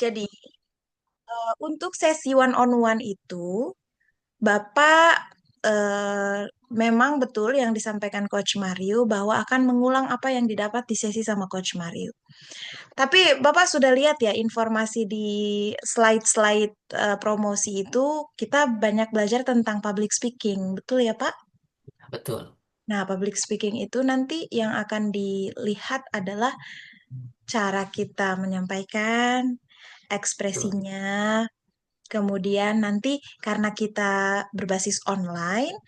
Jadi, untuk sesi one on one itu, Bapak memang betul yang disampaikan Coach Mario bahwa akan mengulang apa yang didapat di sesi sama Coach Mario. Tapi Bapak sudah lihat ya informasi di slide-slide promosi itu, kita banyak belajar tentang public speaking, betul ya Pak? Betul. Nah, public speaking itu nanti yang akan dilihat adalah cara kita menyampaikan, Betul. ekspresinya. Kemudian nanti karena kita berbasis online,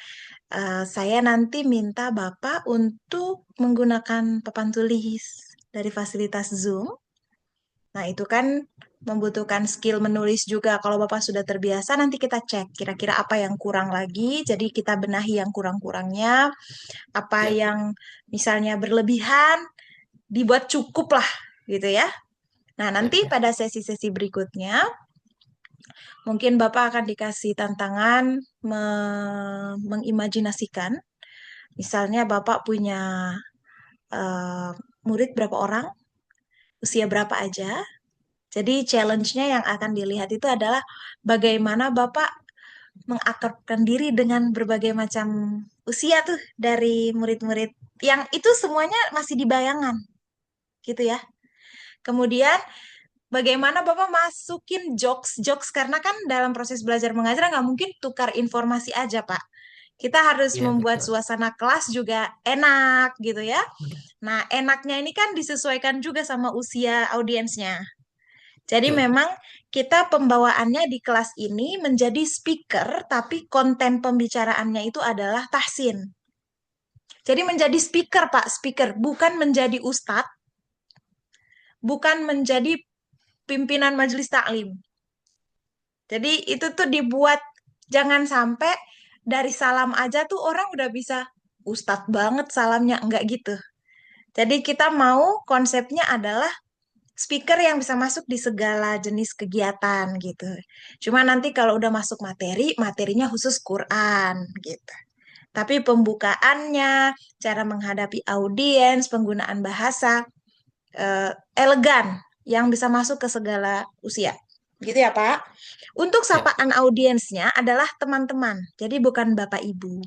saya nanti minta Bapak untuk menggunakan papan tulis dari fasilitas Zoom. Nah, itu kan membutuhkan skill menulis juga. Kalau Bapak sudah terbiasa, nanti kita cek kira-kira apa yang kurang lagi. Jadi kita benahi yang kurang-kurangnya, apa Siap. yang misalnya berlebihan, dibuat cukup lah gitu ya. Nah, Siap, nanti siap. pada sesi-sesi berikutnya, mungkin Bapak akan dikasih tantangan mengimajinasikan. Misalnya Bapak punya eh, murid berapa orang, usia berapa aja. Jadi challenge-nya yang akan dilihat itu adalah bagaimana Bapak mengakrabkan diri dengan berbagai macam usia tuh dari murid-murid yang itu semuanya masih di bayangan gitu ya. Kemudian bagaimana Bapak masukin jokes-jokes karena kan dalam proses belajar mengajar nggak mungkin tukar informasi aja, Pak. Kita harus Iya, membuat betul. suasana kelas juga enak gitu ya. Nah, enaknya ini kan disesuaikan juga sama usia audiensnya. Jadi Betul. memang kita pembawaannya di kelas ini menjadi speaker, tapi konten pembicaraannya itu adalah tahsin. Jadi menjadi speaker, Pak, speaker, bukan menjadi ustadz, bukan menjadi pimpinan majelis taklim. Jadi itu tuh dibuat jangan sampai dari salam aja tuh orang udah bisa ustadz banget salamnya, enggak gitu. Jadi kita mau konsepnya adalah speaker yang bisa masuk di segala jenis kegiatan gitu. Cuma nanti kalau udah masuk materi, materinya khusus Quran gitu. Tapi pembukaannya, cara menghadapi audiens, penggunaan bahasa elegan yang bisa masuk ke segala usia. Gitu ya, Pak. Untuk Siap. sapaan audiensnya adalah teman-teman. Jadi bukan Bapak Ibu.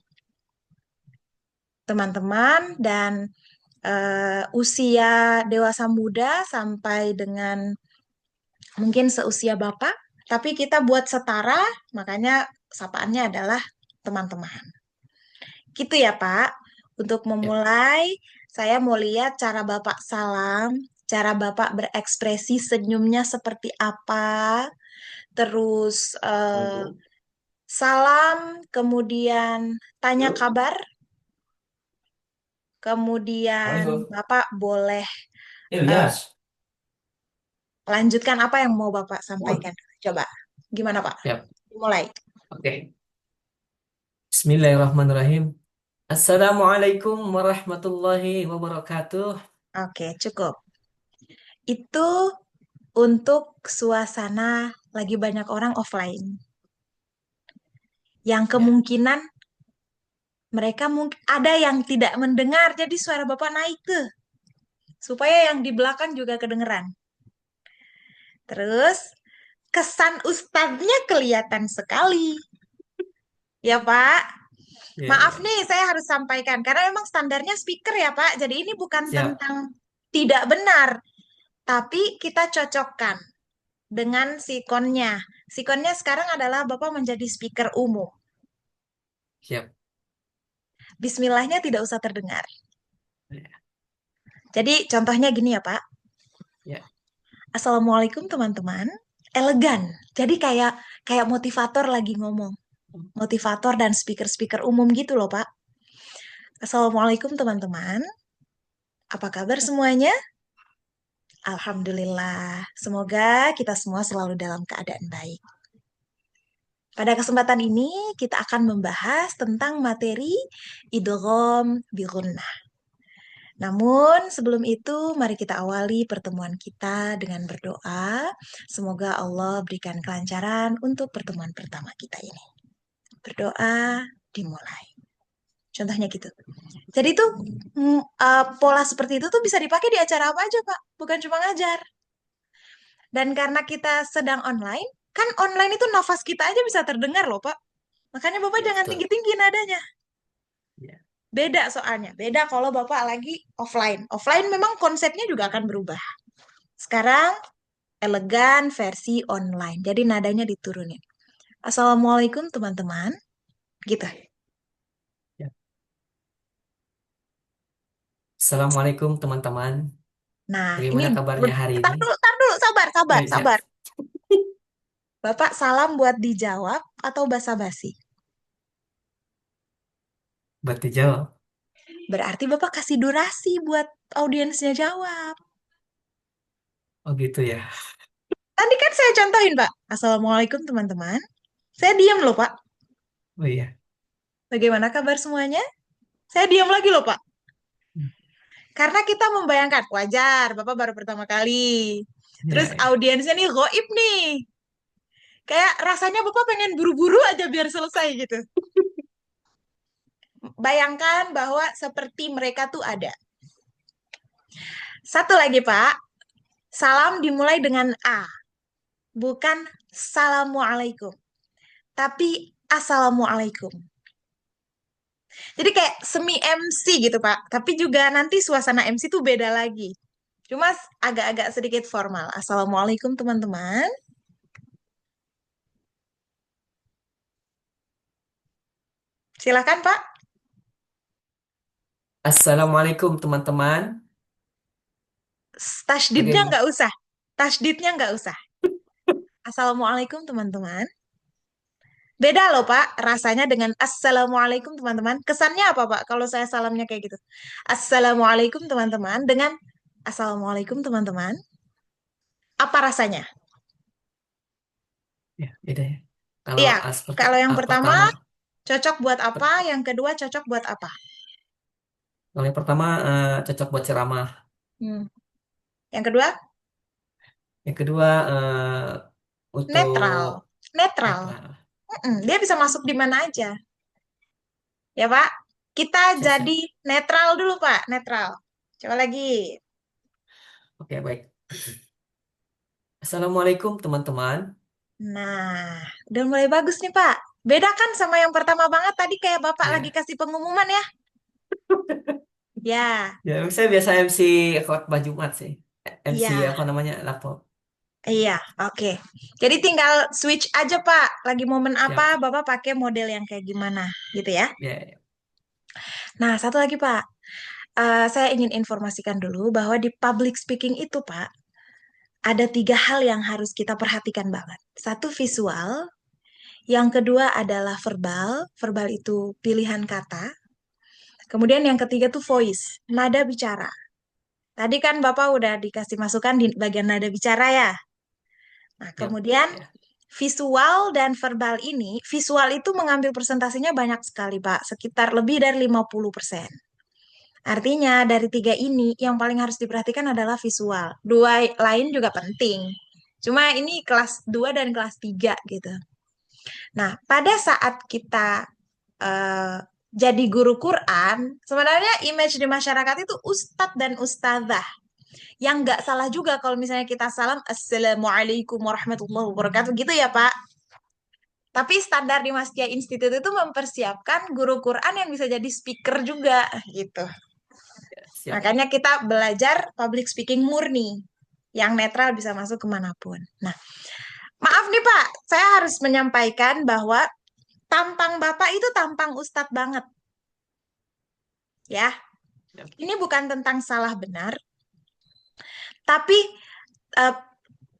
Teman-teman dan usia dewasa muda sampai dengan mungkin seusia Bapak, tapi kita buat setara, makanya sapaannya adalah teman-teman. Gitu ya, Pak. Untuk Siap. memulai, saya mau lihat cara Bapak salam, cara Bapak berekspresi senyumnya seperti apa, terus salam, kemudian tanya kabar, kemudian Assalamualaikum. Bapak boleh eh, Ilyas. lanjutkan apa yang mau Bapak sampaikan. Coba, gimana Pak? Siap. Mulai. Oke. Bismillahirrahmanirrahim. Assalamualaikum warahmatullahi wabarakatuh. Oke, cukup. Itu untuk suasana lagi banyak orang offline. Yang Ya. kemungkinan mereka mungkin ada yang tidak mendengar, jadi suara Bapak naik tuh, supaya yang di belakang juga kedengeran. Terus, kesan ustadznya kelihatan sekali. Ya, Pak. Ya, Maaf ya. nih, saya harus sampaikan. Karena memang standarnya speaker ya, Pak. Jadi ini bukan Siap. tentang tidak benar, tapi kita cocokkan dengan sikonnya. Sikonnya sekarang adalah Bapak menjadi speaker umum. Siap. Bismillahnya tidak usah terdengar. Ya. Jadi contohnya gini ya, Pak. Ya. Assalamualaikum teman-teman. Elegan. Jadi kayak kayak motivator lagi ngomong. Motivator dan speaker-speaker umum gitu loh, Pak. Assalamualaikum teman-teman. Apa kabar semuanya? Alhamdulillah. Semoga kita semua selalu dalam keadaan baik. Pada kesempatan ini kita akan membahas tentang materi idgham bi gunnah. Namun sebelum itu mari kita awali pertemuan kita dengan berdoa. Semoga Allah berikan kelancaran untuk pertemuan pertama kita ini. Berdoa dimulai. Contohnya gitu. Jadi tuh pola seperti itu tuh bisa dipakai di acara apa aja, Pak. Bukan cuma ngajar. Dan karena kita sedang online, kan online itu nafas kita aja bisa terdengar loh, Pak. Makanya Bapak Ya, jangan betul. tinggi-tinggi nadanya. Ya, Beda soalnya. Beda kalau Bapak lagi offline. Offline memang konsepnya juga akan berubah. Sekarang elegan versi online. Jadi nadanya diturunin. Assalamualaikum teman-teman. Gitu. ya. Assalamualaikum teman-teman. Nah, ini Bagaimana kabarnya hari ini? tar dulu, sabar, sabar, Ya, sabar. siap. Bapak salam buat dijawab atau basa-basi? Buat dijawab. Berarti Bapak kasih durasi buat audiensnya jawab. Oh gitu ya. Tadi kan saya contohin, Pak. Assalamualaikum teman-teman. Saya diam loh, Pak. Oh iya. Bagaimana kabar semuanya? Saya diam lagi loh, Pak. Karena kita membayangkan, wajar, Bapak baru pertama kali. Terus Ya, ya. audiensnya nih goib nih. Kayak rasanya Bapak pengen buru-buru aja biar selesai gitu. Bayangkan bahwa seperti mereka tuh ada. Satu lagi, Pak. Salam dimulai dengan A. Bukan Assalamualaikum. Tapi Assalamualaikum. Jadi kayak semi MC gitu, Pak. Tapi juga nanti suasana MC tuh beda lagi. Cuma agak-agak sedikit formal. Assalamualaikum, teman-teman. Silakan, Pak. Assalamualaikum teman-teman. Tasdidnya Bagaimana? nggak usah. Tasdidnya nggak usah. Assalamualaikum, teman-teman. Beda loh, Pak. Rasanya dengan Assalamualaikum, teman-teman. Kesannya apa, Pak? Kalau saya salamnya kayak gitu. Assalamualaikum, teman-teman. Dengan Assalamualaikum, teman-teman. Apa rasanya? Ya, beda ya. Kalau Iya, kalau yang pertama pertama, cocok buat apa? per- Yang kedua cocok buat apa? kalau yang pertama cocok buat ceramah. Hmm. Yang kedua, Yang kedua netral. untuk Netral. netral. Dia bisa masuk di mana aja. Ya, Pak. Kita jadi Siap-siap. netral dulu, Pak. Netral. Coba lagi. Oke, baik. Assalamualaikum teman-teman. Nah, udah mulai bagus nih, Pak. Beda kan sama yang pertama banget tadi kayak Bapak lagi Ya, kasih pengumuman ya? Ya, ya saya biasa MC khotbah Jumat sih. MC iya, apa namanya? Lapor. iya, oke. Jadi tinggal switch aja, Pak. Lagi momen apa, Siap. Bapak pakai model yang kayak gimana, gitu ya. Ya, ya. Nah, satu lagi, Pak. Saya ingin informasikan dulu bahwa di public speaking itu, Pak, ada tiga hal yang harus kita perhatikan banget. Satu visual, yang kedua adalah verbal. Verbal itu pilihan kata. Kemudian yang ketiga tuh voice, nada bicara. Tadi kan Bapak udah dikasih masukan di bagian nada bicara ya. Nah, Siap. kemudian Ya. visual dan verbal ini, visual itu mengambil presentasinya banyak sekali, Pak. Sekitar lebih dari 50%. Artinya dari tiga ini yang paling harus diperhatikan adalah visual. Dua lain juga penting. Cuma ini kelas 2 dan kelas 3 gitu. Nah, pada saat kita eh, jadi guru Quran, sebenarnya image di masyarakat itu ustadz dan ustadzah. Yang nggak salah juga kalau misalnya kita salam Assalamualaikum warahmatullahi wabarakatuh gitu ya, Pak. Tapi standar di Mastia Institute itu mempersiapkan guru Quran yang bisa jadi speaker juga gitu. Siap. Makanya kita belajar public speaking murni yang netral bisa masuk kemanapun. Nah, maaf nih Pak, saya harus menyampaikan bahwa tampang Bapak itu tampang Ustadz banget ya. Siap. Ini bukan tentang salah benar, tapi eh,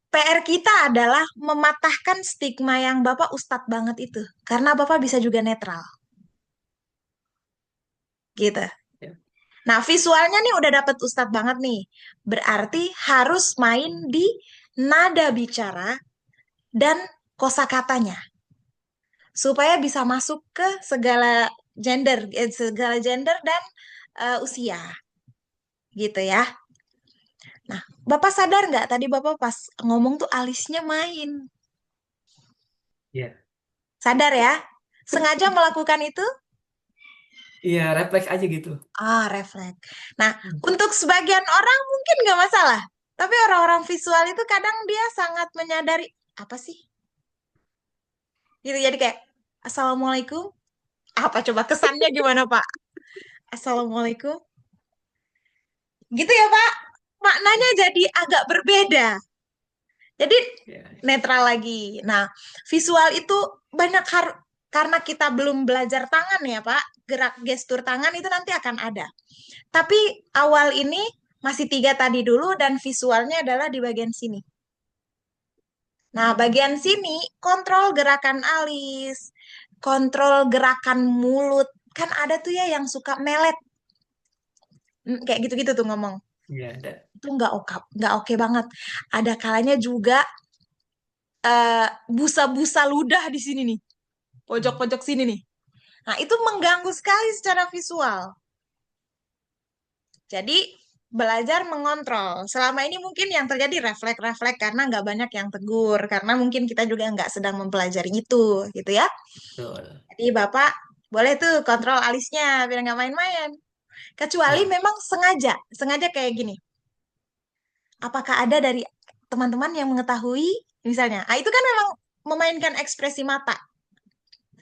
PR kita adalah mematahkan stigma yang Bapak Ustadz banget itu. Karena Bapak bisa juga netral, gitu. Siap. Nah, visualnya nih udah dapet Ustadz banget nih. Berarti harus main di nada bicara dan kosakatanya. Supaya bisa masuk ke segala gender dan usia, gitu ya. Nah, Bapak sadar nggak tadi Bapak pas ngomong tuh alisnya main. Ya. Sadar ya? Sengaja melakukan itu? Iya, refleks aja gitu. Ah, refleks. Nah, Hmm. untuk sebagian orang mungkin nggak masalah. Tapi orang-orang visual itu kadang dia sangat menyadari apa sih? Gitu jadi kayak Assalamualaikum. Apa coba kesannya gimana, Pak? Assalamualaikum. Gitu ya, Pak. Maknanya jadi agak berbeda. Jadi Ya, netral lagi. Nah, visual itu banyak karena kita belum belajar tangan ya, Pak. Gerak gestur tangan itu nanti akan ada. Tapi awal ini masih tiga tadi dulu dan visualnya adalah di bagian sini. Nah, bagian sini kontrol gerakan alis, kontrol gerakan mulut. Kan ada tuh ya yang suka melet. Kayak gitu-gitu tuh ngomong. ya ada. Itu nggak oke banget. Ada kalanya juga eh, busa-busa ludah di sini nih, pojok-pojok sini nih. Nah, itu mengganggu sekali secara visual. Jadi, belajar mengontrol. Selama ini mungkin yang terjadi refleks-refleks karena nggak banyak yang tegur, karena mungkin kita juga nggak sedang mempelajari itu, gitu ya. Betul. Jadi, Bapak boleh tuh kontrol alisnya biar nggak main-main. Kecuali Ya, memang sengaja, sengaja kayak gini. Apakah ada dari teman-teman yang mengetahui, misalnya, itu kan memang memainkan ekspresi mata.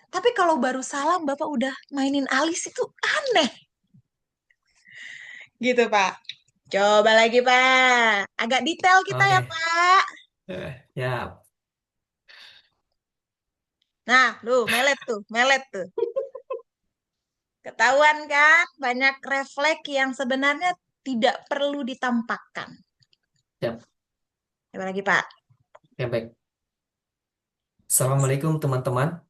Tapi kalau baru salam, Bapak udah mainin alis itu aneh. Gitu, Pak. Coba lagi, Pak. Agak detail kita ya, oke. Pak. Ya, Nah, lu melet tuh, melet tuh. Ketahuan kan, banyak refleks yang sebenarnya tidak perlu ditampakkan. siap. Coba lagi, Pak. Ya, baik. Assalamualaikum, teman-teman.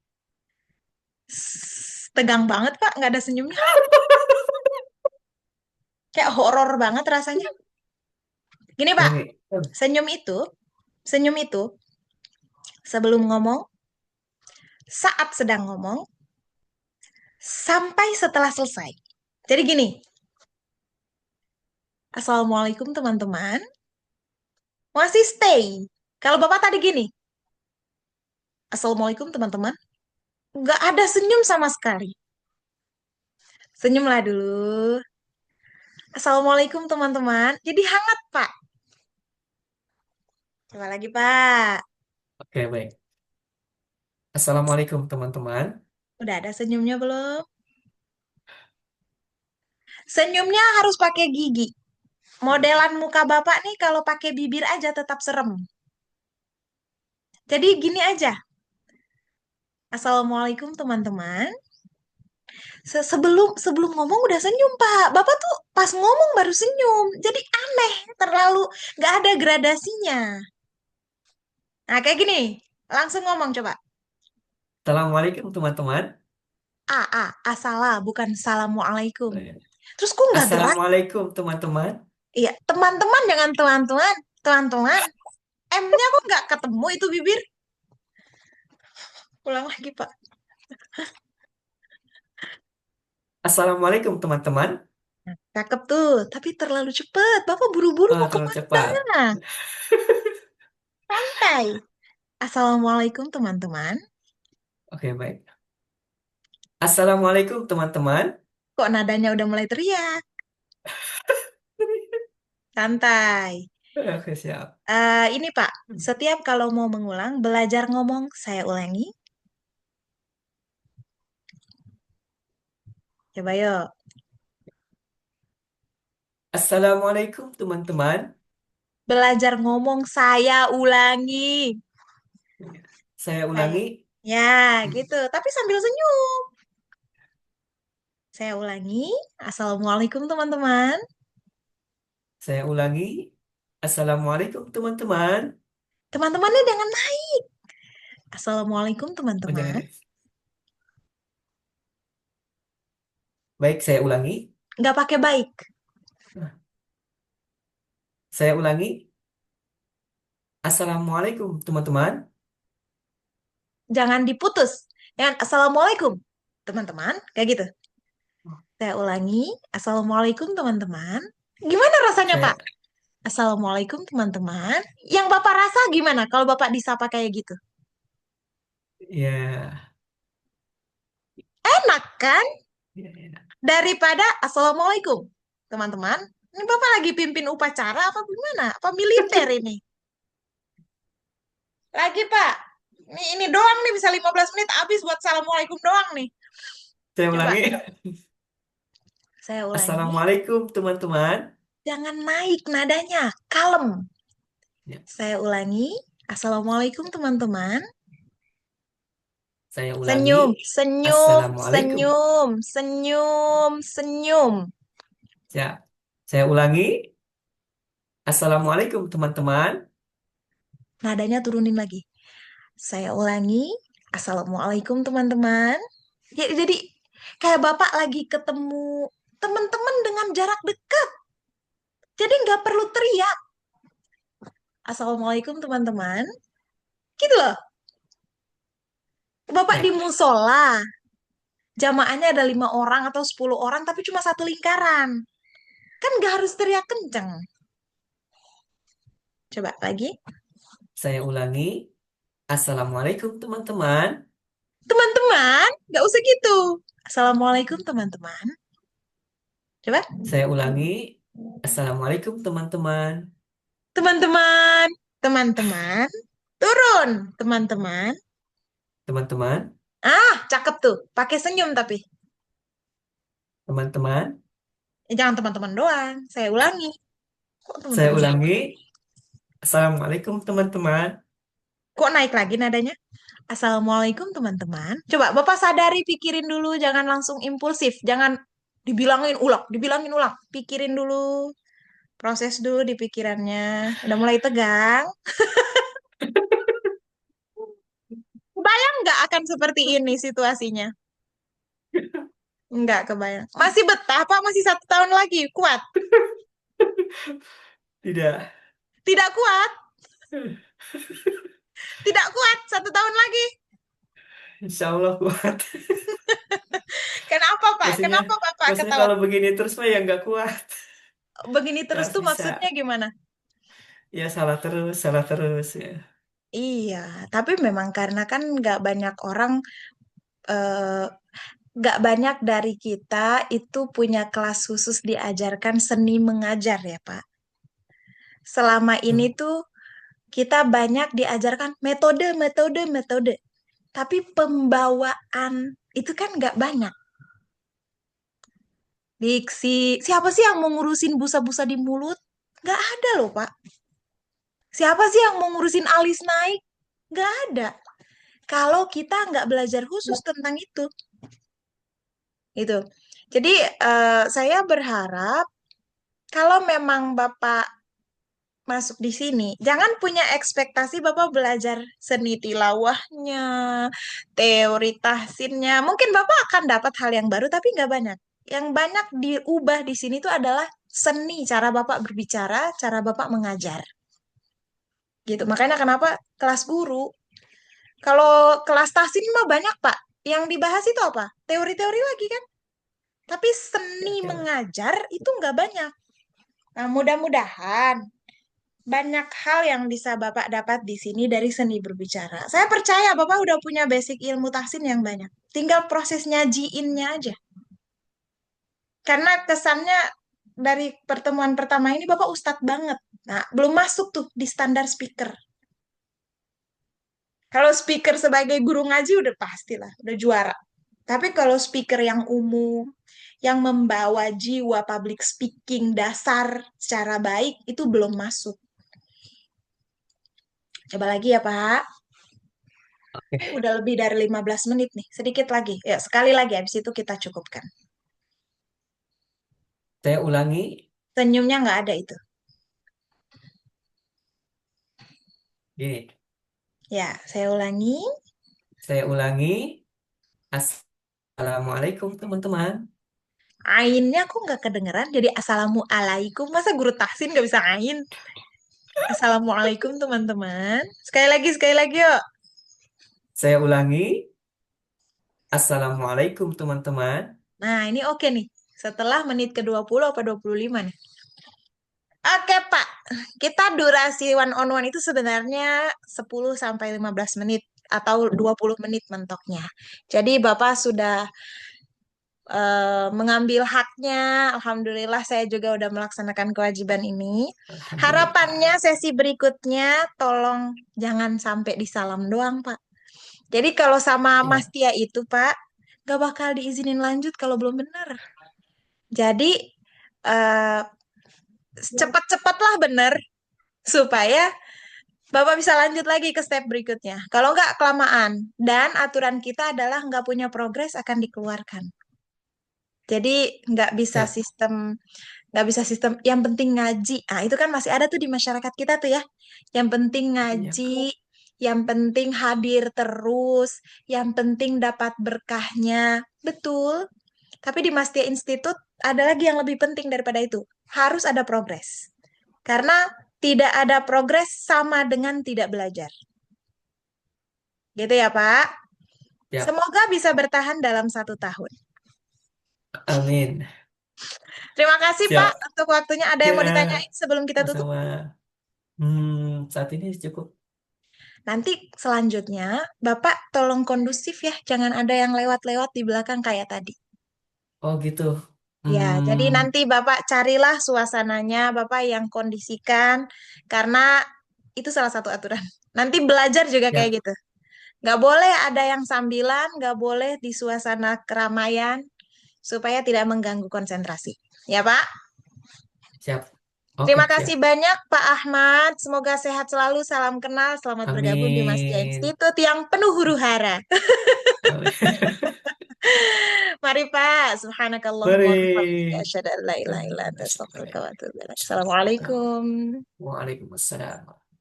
Tegang banget, Pak. Nggak ada senyumnya. Kayak horor banget rasanya. Gini, Pak. Oke. Senyum itu, senyum itu sebelum ngomong, saat sedang ngomong, sampai setelah selesai. Jadi gini, Assalamualaikum teman-teman. Masih stay. Kalau Bapak tadi gini, Assalamualaikum teman-teman. Nggak ada senyum sama sekali. Senyumlah dulu. Assalamualaikum teman-teman. Jadi hangat, Pak. Coba lagi, Pak. Oke, baik. Assalamualaikum, teman-teman. Udah ada senyumnya belum? Senyumnya harus pakai gigi. Modelan muka Bapak nih kalau pakai bibir aja tetap serem. Jadi gini aja. Assalamualaikum teman-teman. Sebelum sebelum ngomong udah senyum, Pak. Bapak tuh pas ngomong baru senyum. Jadi aneh, terlalu nggak ada gradasinya. Nah, kayak gini. Langsung ngomong coba. Assalamualaikum, teman-teman. Salah, bukan salamualaikum. Terus kok nggak gerak? Assalamualaikum, teman-teman. Iya, teman-teman jangan teman-teman. Teman-teman. M-nya kok nggak ketemu itu bibir? Ulang lagi, Pak. Assalamualaikum, teman-teman. Cakep tuh, tapi terlalu cepet. Bapak buru-buru Oh, mau terlalu cepat. kemana? Santai. Assalamualaikum teman-teman. Oke, baik. Assalamualaikum, teman-teman. Kok nadanya udah mulai teriak? Santai. Oke, siap. Ini Pak, setiap kalau mau mengulang, belajar ngomong, saya ulangi. Coba yuk. Assalamualaikum, teman-teman. Belajar ngomong, saya ulangi. Saya Saya. ulangi. Ya, gitu. Tapi sambil senyum. Saya ulangi. Assalamualaikum teman-teman. Saya ulangi. Assalamualaikum, teman-teman. Teman-temannya jangan naik. Assalamualaikum Oh, jangan teman-teman. deh. Baik, saya ulangi. Nggak pakai baik. Saya ulangi. Assalamualaikum, teman-teman. Jangan diputus. Jangan Assalamualaikum teman-teman. Kayak gitu. Saya ulangi. Assalamualaikum teman-teman. Gimana rasanya Pak? Saya, Assalamualaikum teman-teman. Yang Bapak rasa gimana kalau Bapak disapa kayak gitu? ya, Enak kan? ya, ya. Daripada Assalamualaikum teman-teman. Ini Bapak lagi pimpin upacara apa gimana? Apa militer ini? Lagi Pak. Ini doang nih bisa 15 menit habis buat assalamualaikum doang nih. Saya Coba ulangi. saya ulangi. Assalamualaikum teman-teman. Jangan naik nadanya, kalem. Ya, Saya ulangi. Assalamualaikum teman-teman. saya ulangi. Senyum, senyum, Assalamualaikum. senyum, senyum, senyum. Ya, saya ulangi. Assalamualaikum teman-teman. Nadanya turunin lagi. Saya ulangi. Assalamualaikum teman-teman. Ya, jadi kayak Bapak lagi ketemu teman-teman dengan jarak dekat. Jadi nggak perlu teriak. Assalamualaikum teman-teman. Gitu loh. Bapak di Ya, musola. Jamaahnya ada 5 orang atau 10 orang, tapi cuma satu lingkaran. Kan nggak harus teriak kenceng. Coba lagi. saya ulangi. Assalamualaikum teman-teman. Teman-teman, nggak usah gitu. Assalamualaikum teman-teman. Coba. Saya ulangi. Assalamualaikum teman-teman. Teman-teman, teman-teman. Turun, teman-teman. Teman-teman. Ah, cakep tuh. Pakai senyum tapi. Teman-teman. Jangan teman-teman doang. Saya ulangi. Kok Saya teman-teman doang? ulangi. Assalamualaikum teman-teman. Kok naik lagi nadanya? Assalamualaikum teman-teman. Coba Bapak sadari, pikirin dulu. Jangan langsung impulsif. Jangan dibilangin ulang, dibilangin ulang. Pikirin dulu. Proses dulu di pikirannya. Udah mulai tegang. Bayang nggak akan seperti ini situasinya? Nggak kebayang. Masih betah, Pak? Masih 1 tahun lagi. Kuat? Tidak. Tidak kuat? Tidak kuat. 1 tahun lagi. Insya Allah kuat. Kenapa, Pak? Maksudnya, Kenapa Bapak maksudnya ketawa? kalau begini terus mah ya nggak kuat. Begini Ya terus harus tuh bisa. maksudnya gimana? Ya salah terus ya. Iya, tapi memang karena kan nggak banyak orang, eh, nggak banyak dari kita itu punya kelas khusus diajarkan seni mengajar ya, Pak. Selama ini Tuh. tuh kita banyak diajarkan metode, metode, metode. Tapi pembawaan itu kan nggak banyak. Diksi, siapa sih yang mau ngurusin busa-busa di mulut? Nggak ada loh, Pak. Siapa sih yang mau ngurusin alis naik? Nggak ada. Kalau kita nggak belajar khusus tentang itu. Itu. Jadi saya berharap kalau memang Bapak masuk di sini, jangan punya ekspektasi Bapak belajar seni tilawahnya, teori tahsinnya. Mungkin Bapak akan dapat hal yang baru, tapi nggak banyak. Yang banyak diubah di sini itu adalah seni, cara Bapak berbicara, cara Bapak mengajar. Gitu. Makanya kenapa kelas guru. Kalau kelas tahsin mah banyak, Pak. Yang dibahas itu apa? Teori-teori lagi kan? Tapi seni Ya. mengajar itu nggak banyak. Nah, mudah-mudahan banyak hal yang bisa Bapak dapat di sini dari seni berbicara. Saya percaya Bapak udah punya basic ilmu tahsin yang banyak. Tinggal proses nyajiinnya aja. Karena kesannya dari pertemuan pertama ini Bapak ustadz banget. Nah, belum masuk tuh di standar speaker. Kalau speaker sebagai guru ngaji udah pastilah, udah juara. Tapi kalau speaker yang umum, yang membawa jiwa public speaking dasar secara baik, itu belum masuk. Coba lagi ya, Pak. Oke. Udah lebih dari 15 menit nih. Sedikit lagi. Ya, sekali lagi. Habis itu kita cukupkan. Saya ulangi. Senyumnya nggak ada itu. Gini. Ya, saya ulangi. Saya ulangi. Assalamualaikum teman-teman. Ainnya aku nggak kedengeran. Jadi Assalamualaikum. Masa guru tahsin nggak bisa ain? Assalamualaikum, teman-teman. Sekali lagi yuk. Saya ulangi. Assalamualaikum teman-teman. Nah, ini oke nih. Setelah menit ke 20 apa 25 nih. Oke, Pak. Kita durasi one on one itu sebenarnya 10 sampai 15 menit atau 20 menit mentoknya. Jadi Bapak sudah mengambil haknya. Alhamdulillah saya juga udah melaksanakan kewajiban ini. Harapannya Alhamdulillah. sesi berikutnya tolong jangan sampai disalam doang, Pak. Jadi kalau sama Mas Ya, Tia itu, Pak, gak bakal diizinin lanjut kalau belum benar. Jadi eh, cepat-cepatlah bener supaya Bapak bisa lanjut lagi ke step berikutnya. Kalau nggak kelamaan. Dan aturan kita adalah nggak punya progres akan dikeluarkan. Jadi siap. nggak bisa sistem. Yang penting ngaji. Ah itu kan masih ada tuh di masyarakat kita tuh ya. Yang penting Iya, ngaji, yang penting hadir terus, yang penting dapat berkahnya. Betul. Tapi di Mastia Institute ada lagi yang lebih penting daripada itu. Harus ada progres. Karena tidak ada progres sama dengan tidak belajar. Gitu ya, Pak. siap. Semoga bisa bertahan dalam 1 tahun. Amin. Terima kasih, Pak, Siap. untuk waktunya. Ada yang mau Ya, ditanyain sebelum kita tutup? sama-sama. Saat ini cukup. Nanti selanjutnya, Bapak tolong kondusif ya. Jangan ada yang lewat-lewat di belakang kayak tadi. Oh gitu. Ya, jadi Hmm, nanti Bapak carilah suasananya, Bapak yang kondisikan, karena itu salah satu aturan. Nanti belajar juga kayak siap, gitu. Nggak boleh ada yang sambilan, nggak boleh di suasana keramaian, supaya tidak mengganggu konsentrasi. Ya, Pak? siap. Oke, Terima kasih siap. banyak, Pak Ahmad. Semoga sehat selalu, salam kenal, selamat bergabung di Mastia Amin. Institute yang penuh huru hara. Amin. Mari, Pak. Subhanakallahumma wa bihamdika Mari. asyhadu an la ilaha illa anta astaghfiruka wa atubu ilaik. Assalamualaikum. Waalaikumsalam.